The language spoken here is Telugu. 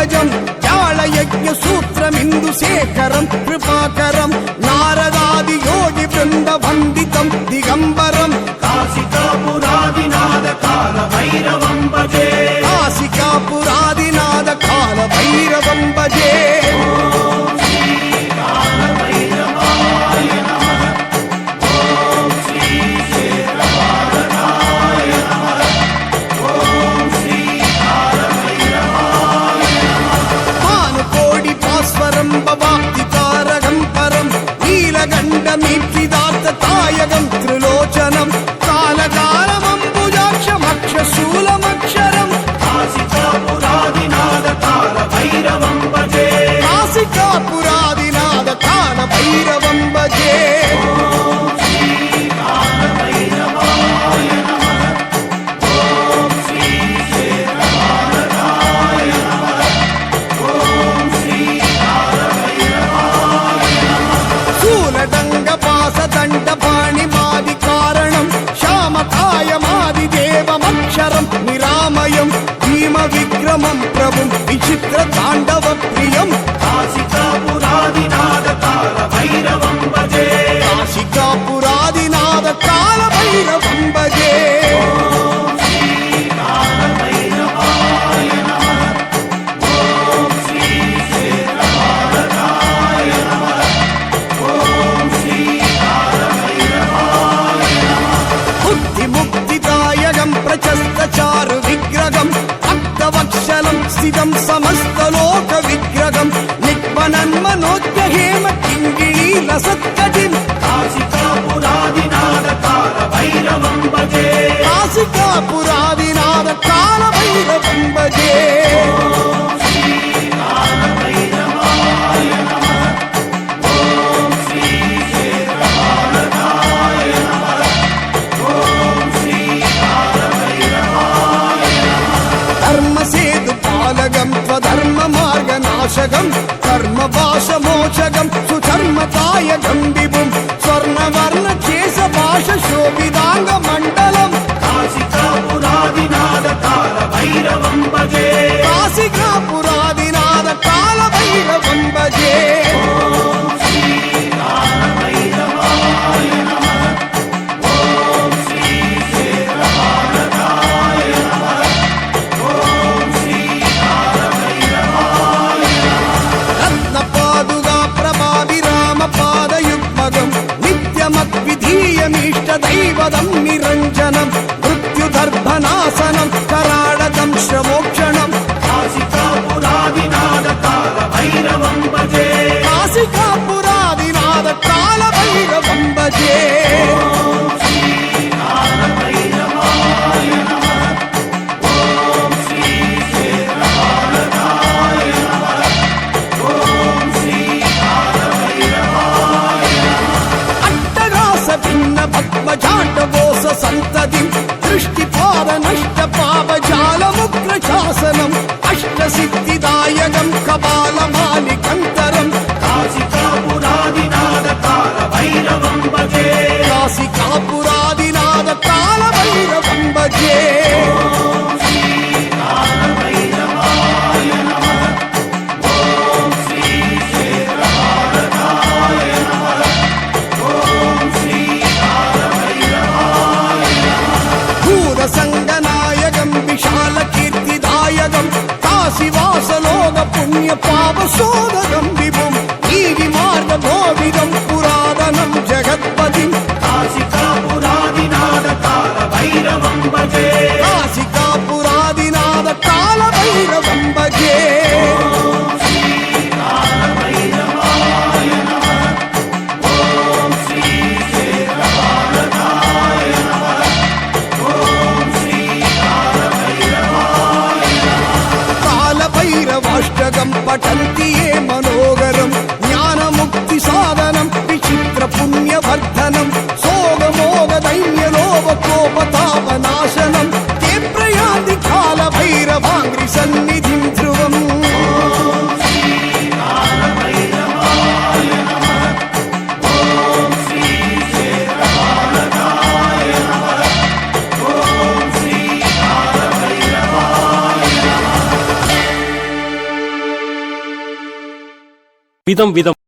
పంకజం జాళయజ్ఞ సూత్రమిందుశేఖరం కృపాకరం నారదాది యోగి బృంద వందితం దిగంబరం కాశికాపురాదినాథ కాల భైరవం భజే కాశికాపురాదినాథ కాల భైరవం భజే భవాప్తికారకం పరం నీలగండమీప్సిదాత్తతాయకం త్రిలోచనం కాలకాలమంబుజాక్షమక్షశూలమక్షరం కాశికాపురాదినాథ కాల భైరవం భజే కాశికాపురాదినాథ కాల భైరవం భజే దండపాణిమాది కారణం శ్యామకాయమాది దేవమక్షరం నిరామయం భీమ విక్రమం ప్రభుం విచిత్ర తాండవ ప్రియం కాశికాపురాదినాథ కాల భైరవం భజే కాశికాపురాదినాథ కాల భైరవం భజే ప్రచస్తచారు విగ్రహం భక్తవత్సలం స్థితం సమస్తలోక విగ్రహం నిగ్మనన్మనోద్యహేమ కింగిణీ లసత్కటిం కాశికాపురాదినాథ కాల భైరవం భజే కాశికాపురాదినాథ కాల భైరవం భజే ధర్మ మార్గ నాశకం కర్మ భాషమోచకం సుధర్మతాయకం విభుం స్వర్ణవర్ణ కేశ భాష శోభిదాంగ మండలం కాశికాపురాదినాథ కాల భైరవం భజే కాశికాపురాదినాథ కాల భైరవం భజే నిత్యమద్విధీయమిష్టదైవదం నిరంజనం మృత్యుదర్భనాశనం కరాళకం శ్రమోక్షణం కాశికాపురాదినాథ కాల భైరవం భజే కాశికాపురాదినాథ కాల భైరవం భజే పద్మజాండవోస సంతతిం దృష్టిపాద నష్ట పాపజాలముగ్ర శాసనం అష్టసిద్ధిదాయకం కపాలమాలికంతరం కాశికాపురాదినాథ కాల భైరవం భజే కాశికాపురాదినాథ కాల భైరవం భజే సంగనాయకం విశాల కీర్తిదాయకం కాశీవాసలోక పుణ్య పాపశోధకం విభుం నీగి మార్గభోవిదం పురాతనం జగత్పతిం కాశికాపురాదినాథ కాల భైరవం భజే కాశికాపురాదినాథ కాల భైరవం భజే భైరవాష్టకం పఠంతి ఏ మనోగరం జ్ఞానముక్తి సాధనం విచిత్ర పుణ్యవర్ధనం సోగమోగ దైన్యలోభ కోపతాపనాశనం తే ప్రయాంతి కాల భైరవాంగ్రి సన్నిధిం ధ్రువం விதம் விதம்